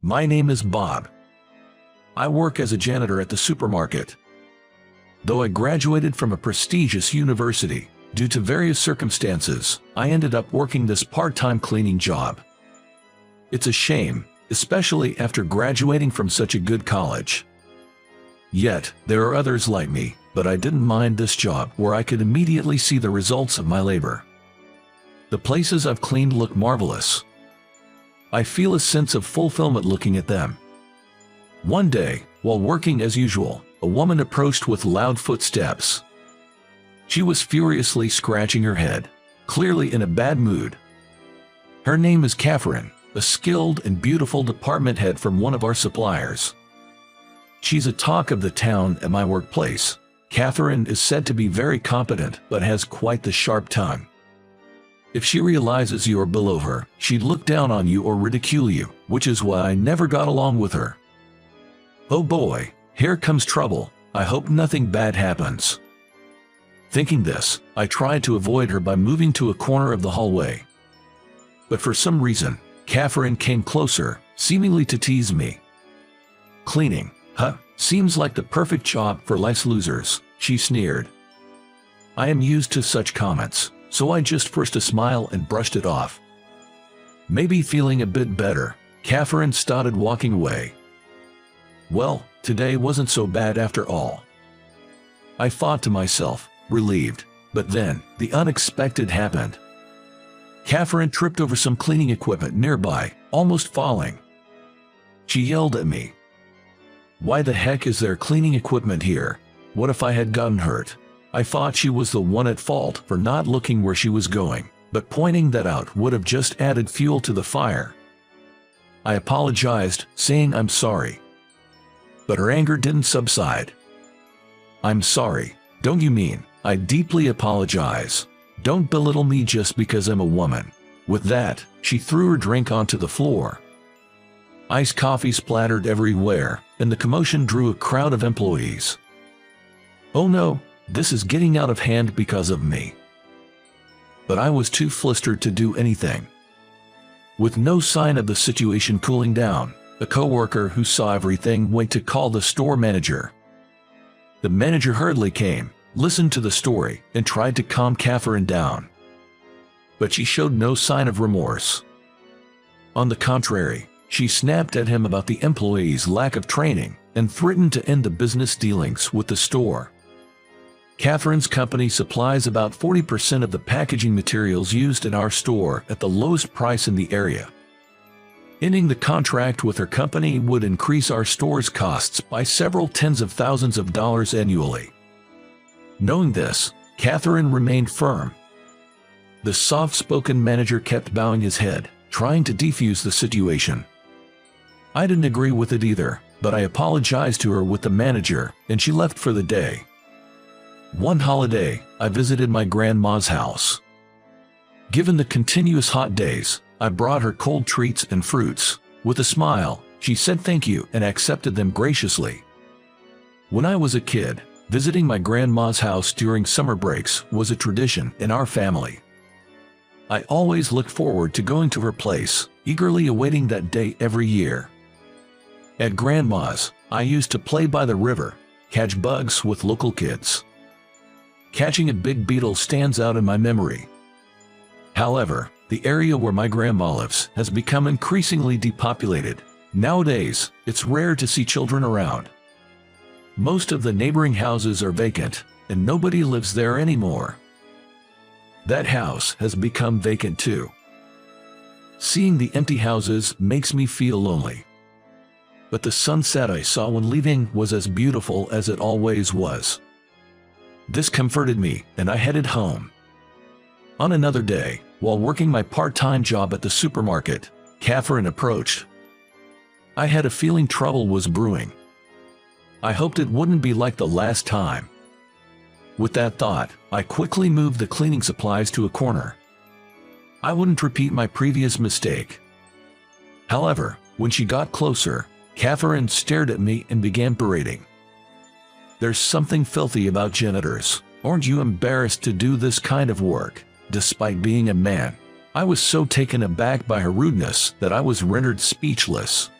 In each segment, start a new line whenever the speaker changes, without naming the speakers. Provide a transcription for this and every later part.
My name is Bob. I work as a janitor at the supermarket. Though I graduated from a prestigious university, due to various circumstances, I ended up working this part-time cleaning job. It's a shame, especially after graduating from such a good college. Yet, there are others like me, but I didn't mind this job where I could immediately see the results of my labor. The places I've cleaned look marvelous. I feel a sense of fulfillment looking at them. One day, while working as usual, a woman approached with loud footsteps. She was furiously scratching her head, clearly in a bad mood. Her name is Catherine, a skilled and beautiful department head from one of our suppliers. She's a talk of the town at my workplace. Catherine is said to be very competent but has quite the sharp tongue. If she realizes you are below her, she'd look down on you or ridicule you, which is why I never got along with her. Oh boy, here comes trouble. I hope nothing bad happens. Thinking this, I tried to avoid her by moving to a corner of the hallway. But for some reason, Catherine came closer, seemingly to tease me. Cleaning, huh? Seems like the perfect job for life's losers, she sneered. I am used to such comments, so I just forced a smile and brushed it off. Maybe feeling a bit better, Catherine started walking away. Well, today wasn't so bad after all. I thought to myself, relieved, but then, the unexpected happened. Catherine tripped over some cleaning equipment nearby, almost falling. She yelled at me. Why the heck is there cleaning equipment here? What if I had gotten hurt? I thought she was the one at fault for not looking where she was going, but pointing that out would have just added fuel to the fire. I apologized, saying I'm sorry. But her anger didn't subside. I'm sorry, don't you mean? I deeply apologize. Don't belittle me just because I'm a woman. With that, she threw her drink onto the floor. Iced coffee splattered everywhere, and the commotion drew a crowd of employees. Oh no, this is getting out of hand because of me. But I was too flustered to do anything. With no sign of the situation cooling down, a coworker who saw everything went to call the store manager. The manager hurriedly came, listened to the story, and tried to calm Catherine down. But she showed no sign of remorse. On the contrary, she snapped at him about the employees' lack of training and threatened to end the business dealings with the store. Catherine's company supplies about 40% of the packaging materials used in our store at the lowest price in the area. Ending the contract with her company would increase our store's costs by several tens of thousands of dollars annually. Knowing this, Catherine remained firm. The soft-spoken manager kept bowing his head, trying to defuse the situation. I didn't agree with it either, but I apologized to her with the manager, and she left for the day. One holiday, I visited my grandma's house. Given the continuous hot days, I brought her cold treats and fruits. With a smile, she said thank you and accepted them graciously. When I was a kid, visiting my grandma's house during summer breaks was a tradition in our family. I always looked forward to going to her place, eagerly awaiting that day every year. At Grandma's, I used to play by the river, catch bugs with local kids. Catching a big beetle stands out in my memory. However, the area where my grandma lives has become increasingly depopulated. Nowadays, it's rare to see children around. Most of the neighboring houses are vacant, and nobody lives there anymore. That house has become vacant too. Seeing the empty houses makes me feel lonely. But the sunset I saw when leaving was as beautiful as it always was. This comforted me, and I headed home. On another day, while working my part-time job at the supermarket, Catherine approached. I had a feeling trouble was brewing. I hoped it wouldn't be like the last time. With that thought, I quickly moved the cleaning supplies to a corner. I wouldn't repeat my previous mistake. However, when she got closer, Catherine stared at me and began berating. There's something filthy about janitors. Aren't you embarrassed to do this kind of work, despite being a man? I was so taken aback by her rudeness that I was rendered speechless.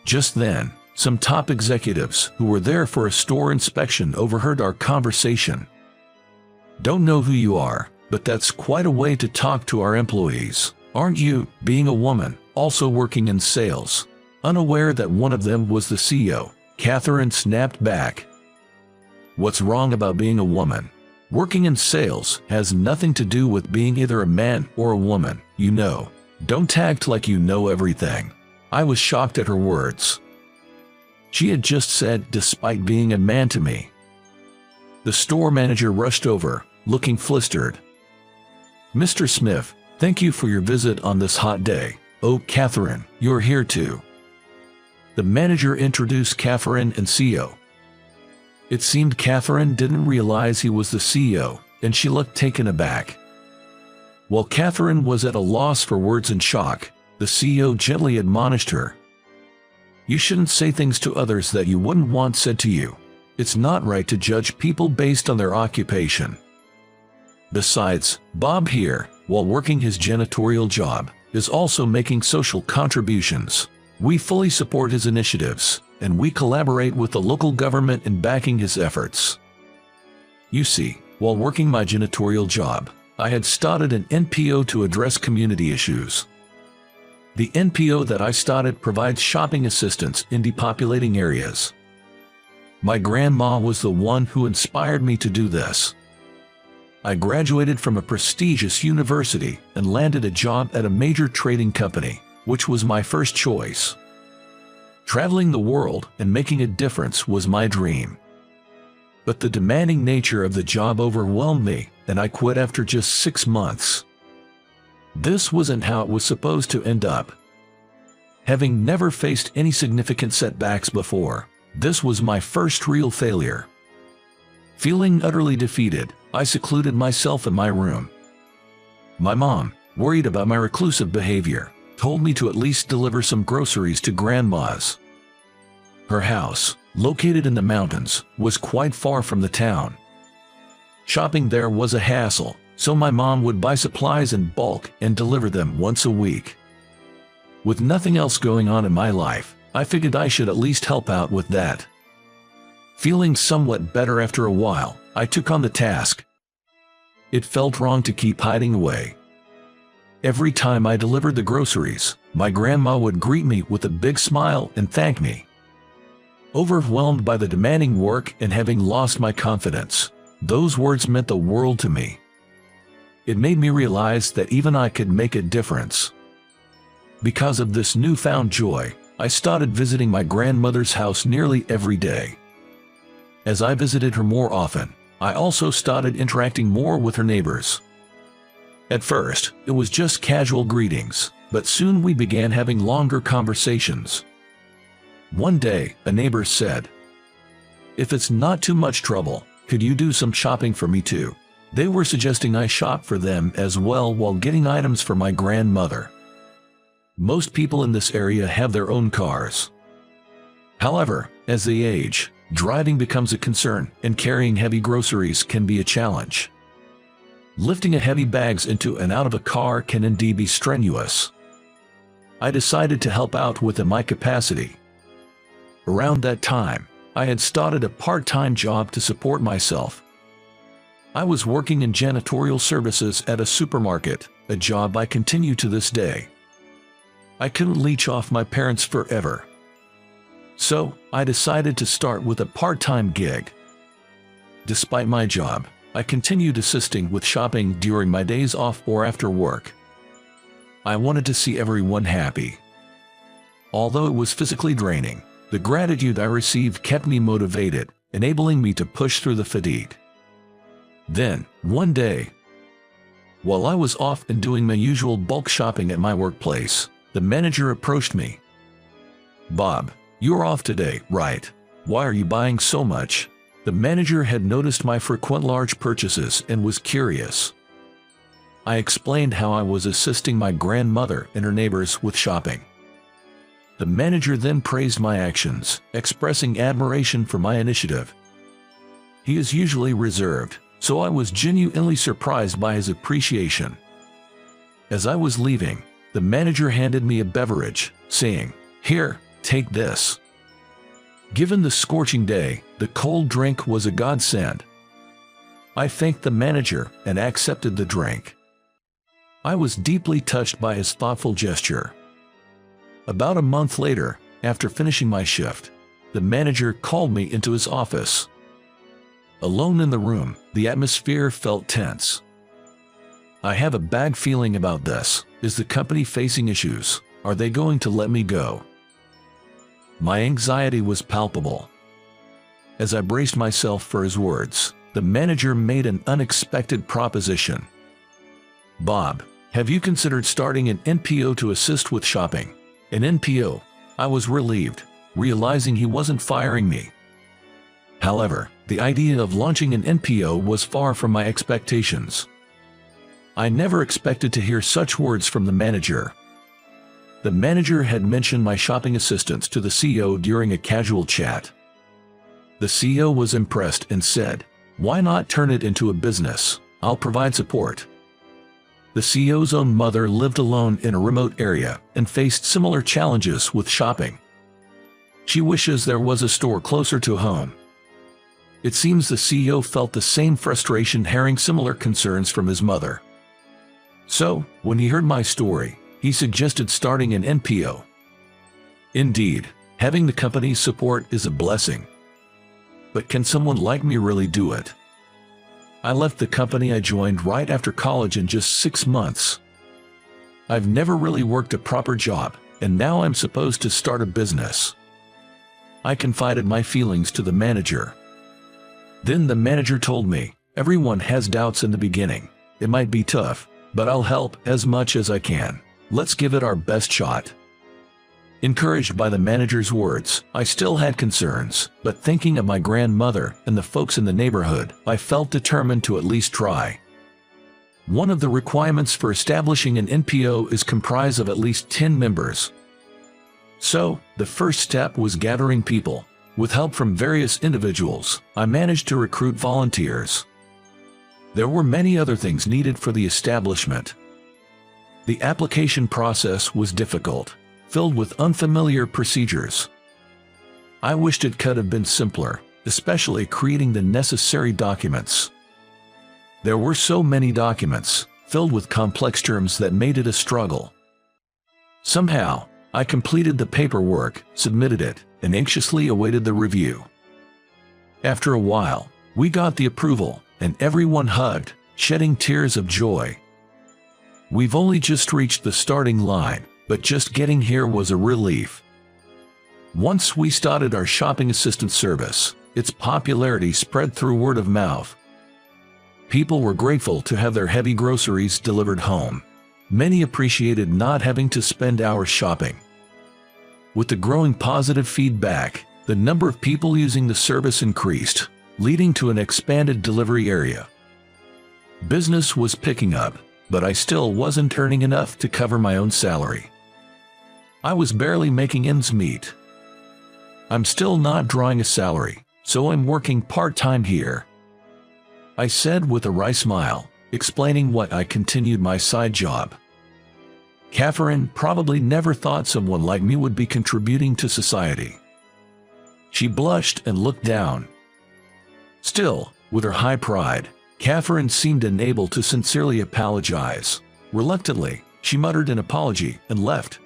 Just then, some top executives who were there for a store inspection overheard our conversation. "Don't know who you are, but that's quite a way to talk to our employees, aren't you, being a woman, also working in sales?" Unaware that one of them was the CEO, Catherine snapped back. "What's wrong about being a woman? Working in sales has nothing to do with being either a man or a woman, you know. Don't act like you know everything." I was shocked at her words. She had just said, "despite being a man," to me. The store manager rushed over, looking flustered. "Mr. Smith, thank you for your visit on this hot day. Oh, Catherine, you're here too." The manager introduced Catherine and CEO. It seemed Catherine didn't realize he was the CEO, and she looked taken aback. While Catherine was at a loss for words in shock, the CEO gently admonished her. "You shouldn't say things to others that you wouldn't want said to you. It's not right to judge people based on their occupation. Besides, Bob here, while working his janitorial job, is also making social contributions. We fully support his initiatives, and we collaborate with the local government in backing his efforts. You see, while working my janitorial job, I had started an NPO to address community issues. The NPO that I started provides shopping assistance in depopulating areas. My grandma was the one who inspired me to do this. I graduated from a prestigious university and landed a job at a major trading company, which was my first choice. Traveling the world and making a difference was my dream. But the demanding nature of the job overwhelmed me, and I quit after just 6 months. This wasn't how it was supposed to end up. Having never faced any significant setbacks before, this was my first real failure. Feeling utterly defeated, I secluded myself in my room. My mom, worried about my reclusive behavior, told me to at least deliver some groceries to Grandma's. Her house, located in the mountains, was quite far from the town. Shopping there was a hassle, so my mom would buy supplies in bulk and deliver them once a week. With nothing else going on in my life, I figured I should at least help out with that. Feeling somewhat better after a while, I took on the task. It felt wrong to keep hiding away. Every time I delivered the groceries, my grandma would greet me with a big smile and thank me. Overwhelmed by the demanding work and having lost my confidence, those words meant the world to me. It made me realize that even I could make a difference. Because of this newfound joy, I started visiting my grandmother's house nearly every day. As I visited her more often, I also started interacting more with her neighbors. At first, it was just casual greetings, but soon we began having longer conversations. One day, a neighbor said, "If it's not too much trouble, could you do some shopping for me too?" They were suggesting I shop for them as well while getting items for my grandmother. Most people in this area have their own cars. However, as they age, driving becomes a concern, and carrying heavy groceries can be a challenge. Lifting a heavy bags into and out of a car can indeed be strenuous. I decided to help out within my capacity. Around that time, I had started a part-time job to support myself. I was working in janitorial services at a supermarket, a job I continue to this day. I couldn't leech off my parents forever. So, I decided to start with a part-time gig. Despite my job, I continued assisting with shopping during my days off or after work. I wanted to see everyone happy. Although it was physically draining, the gratitude I received kept me motivated, enabling me to push through the fatigue. Then, one day, while I was off and doing my usual bulk shopping at my workplace, the manager approached me. "Bob, you're off today, right? Why are you buying so much?" The manager had noticed my frequent large purchases and was curious. I explained how I was assisting my grandmother and her neighbors with shopping. The manager then praised my actions, expressing admiration for my initiative. He is usually reserved, so I was genuinely surprised by his appreciation. As I was leaving, the manager handed me a beverage, saying, "Here, Take this." Given the scorching day, the cold drink was a godsend. I thanked the manager and accepted the drink. I was deeply touched by his thoughtful gesture. About a month later, after finishing my shift, the manager called me into his office. Alone in the room, the atmosphere felt tense. "I have a bad feeling about this. Is the company facing issues? Are they going to let me go?" My anxiety was palpable. As I braced myself for his words, the manager made an unexpected proposition. "Bob, have you considered starting an NPO to assist with shopping?" An NPO? I was relieved, realizing he wasn't firing me. However, the idea of launching an NPO was far from my expectations. I never expected to hear such words from the manager. The manager had mentioned my shopping assistance to the CEO during a casual chat. The CEO was impressed and said, "Why not turn it into a business? I'll provide support." The CEO's own mother lived alone in a remote area and faced similar challenges with shopping. She wishes there was a store closer to home. It seems the CEO felt the same frustration hearing similar concerns from his mother. So, when he heard my story, he suggested starting an NPO. Indeed, having the company's support is a blessing. But can someone like me really do it? I left the company I joined right after college in just 6 months. I've never really worked a proper job, and now I'm supposed to start a business. I confided my feelings to the manager. Then the manager told me, "Everyone has doubts in the beginning. It might be tough, but I'll help as much as I can. Let's give it our best shot." Encouraged by the manager's words, I still had concerns, but thinking of my grandmother and the folks in the neighborhood, I felt determined to at least try. One of the requirements for establishing an NPO is comprised of at least 10 members. So, the first step was gathering people. With help from various individuals, I managed to recruit volunteers. There were many other things needed for the establishment. The application process was difficult, filled with unfamiliar procedures. I wished it could have been simpler, especially creating the necessary documents. There were so many documents, filled with complex terms that made it a struggle. Somehow, I completed the paperwork, submitted it, and anxiously awaited the review. After a while, we got the approval, and everyone hugged, shedding tears of joy. We've only just reached the starting line, but just getting here was a relief. Once we started our shopping assistance service, its popularity spread through word of mouth. People were grateful to have their heavy groceries delivered home. Many appreciated not having to spend hours shopping. With the growing positive feedback, the number of people using the service increased, leading to an expanded delivery area. Business was picking up, but I still wasn't earning enough to cover my own salary. I was barely making ends meet. I'm still not drawing a salary, so I'm working part-time here, I said with a wry smile, explaining why I continued my side job. Catherine probably never thought someone like me would be contributing to society. She blushed and looked down. Still, with her high pride, Catherine seemed unable to sincerely apologize. Reluctantly, she muttered an apology and left.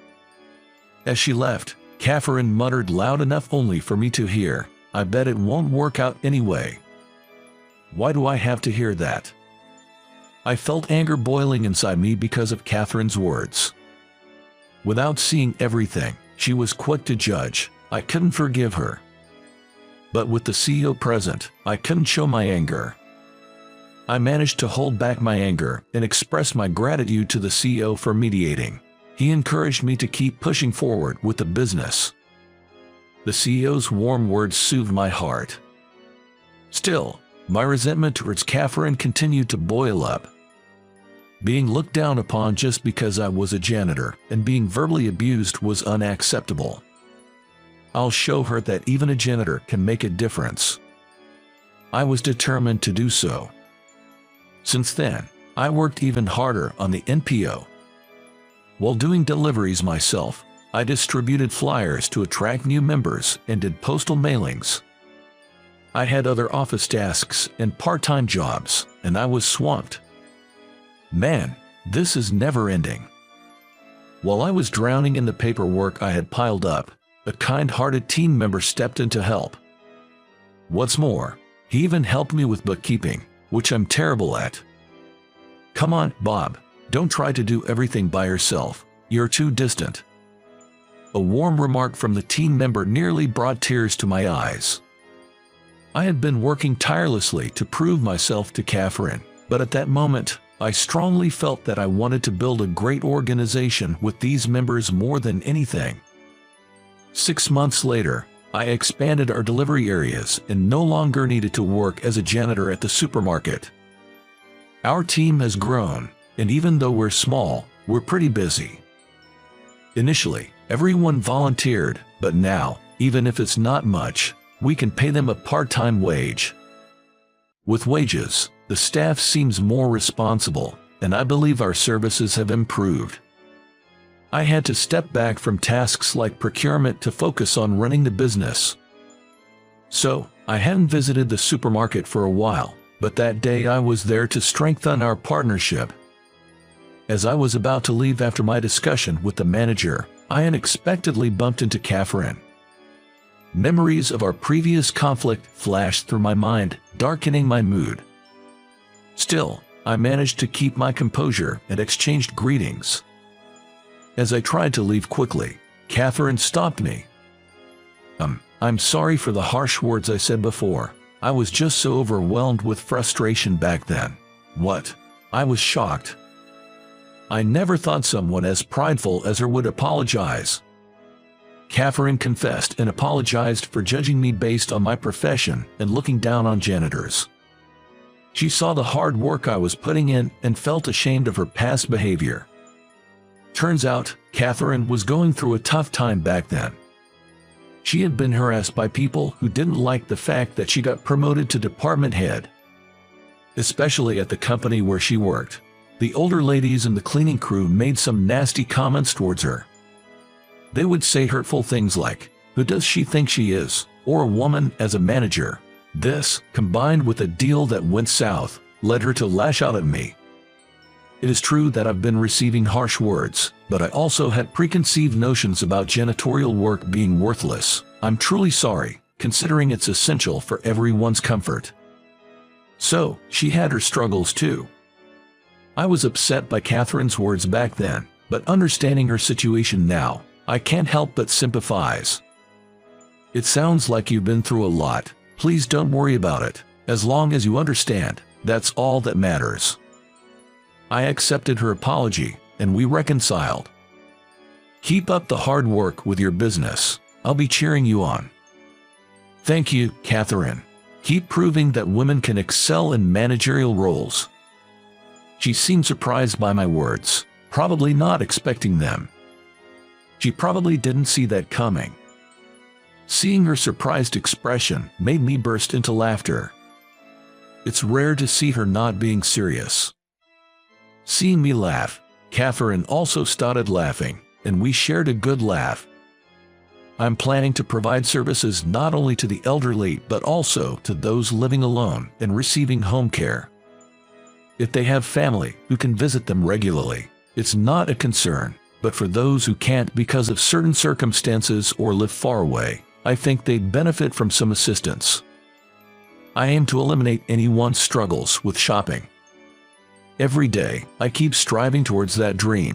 As she left, Catherine muttered loud enough only for me to hear, "I bet it won't work out anyway." Why do I have to hear that? I felt anger boiling inside me because of Catherine's words. Without seeing everything, she was quick to judge. I couldn't forgive her. But with the CEO present, I couldn't show my anger. I managed to hold back my anger and express my gratitude to the CEO for mediating. He encouraged me to keep pushing forward with the business. The CEO's warm words soothed my heart. Still, my resentment towards Catherine continued to boil up. Being looked down upon just because I was a janitor and being verbally abused was unacceptable. I'll show her that even a janitor can make a difference. I was determined to do so. Since then, I worked even harder on the NPO. While doing deliveries myself, I distributed flyers to attract new members and did postal mailings. I had other office tasks and part-time jobs, and I was swamped. Man, this is never ending. While I was drowning in the paperwork I had piled up, a kind-hearted team member stepped in to help. What's more, he even helped me with bookkeeping, which I'm terrible at. Come on, Bob, don't try to do everything by yourself. You're too distant. A warm remark from the team member nearly brought tears to my eyes. I had been working tirelessly to prove myself to Catherine, but at that moment, I strongly felt that I wanted to build a great organization with these members more than anything. 6 months later, I expanded our delivery areas and no longer needed to work as a janitor at the supermarket. Our team has grown, and even though we're small, we're pretty busy. Initially, everyone volunteered, but now, even if it's not much, we can pay them a part-time wage. With wages, the staff seems more responsible, and I believe our services have improved. I had to step back from tasks like procurement to focus on running the business. So, I hadn't visited the supermarket for a while, but that day I was there to strengthen our partnership. As I was about to leave after my discussion with the manager, I unexpectedly bumped into Catherine. Memories of our previous conflict flashed through my mind, darkening my mood. Still, I managed to keep my composure and exchanged greetings. As I tried to leave quickly, Catherine stopped me. I'm sorry for the harsh words I said before. I was just so overwhelmed with frustration back then. What? I was shocked. I never thought someone as prideful as her would apologize. Catherine confessed and apologized for judging me based on my profession and looking down on janitors. She saw the hard work I was putting in and felt ashamed of her past behavior. Turns out, Catherine was going through a tough time back then. She had been harassed by people who didn't like the fact that she got promoted to department head. Especially at the company where she worked, the older ladies in the cleaning crew made some nasty comments towards her. They would say hurtful things like, "Who does she think she is?" or "A woman as a manager." This, combined with a deal that went south, led her to lash out at me. It is true that I've been receiving harsh words, but I also had preconceived notions about janitorial work being worthless. I'm truly sorry, considering it's essential for everyone's comfort. So, she had her struggles too. I was upset by Catherine's words back then, but understanding her situation now, I can't help but sympathize. It sounds like you've been through a lot. Please don't worry about it. As long as you understand, that's all that matters. I accepted her apology, and we reconciled. Keep up the hard work with your business. I'll be cheering you on. Thank you, Catherine. Keep proving that women can excel in managerial roles. She seemed surprised by my words, probably not expecting them. She probably didn't see that coming. Seeing her surprised expression made me burst into laughter. It's rare to see her not being serious. Seeing me laugh, Catherine also started laughing, and we shared a good laugh. I'm planning to provide services not only to the elderly but also to those living alone and receiving home care. If they have family who can visit them regularly, it's not a concern, but for those who can't because of certain circumstances or live far away, I think they'd benefit from some assistance. I aim to eliminate anyone's struggles with shopping. Every day, I keep striving towards that dream.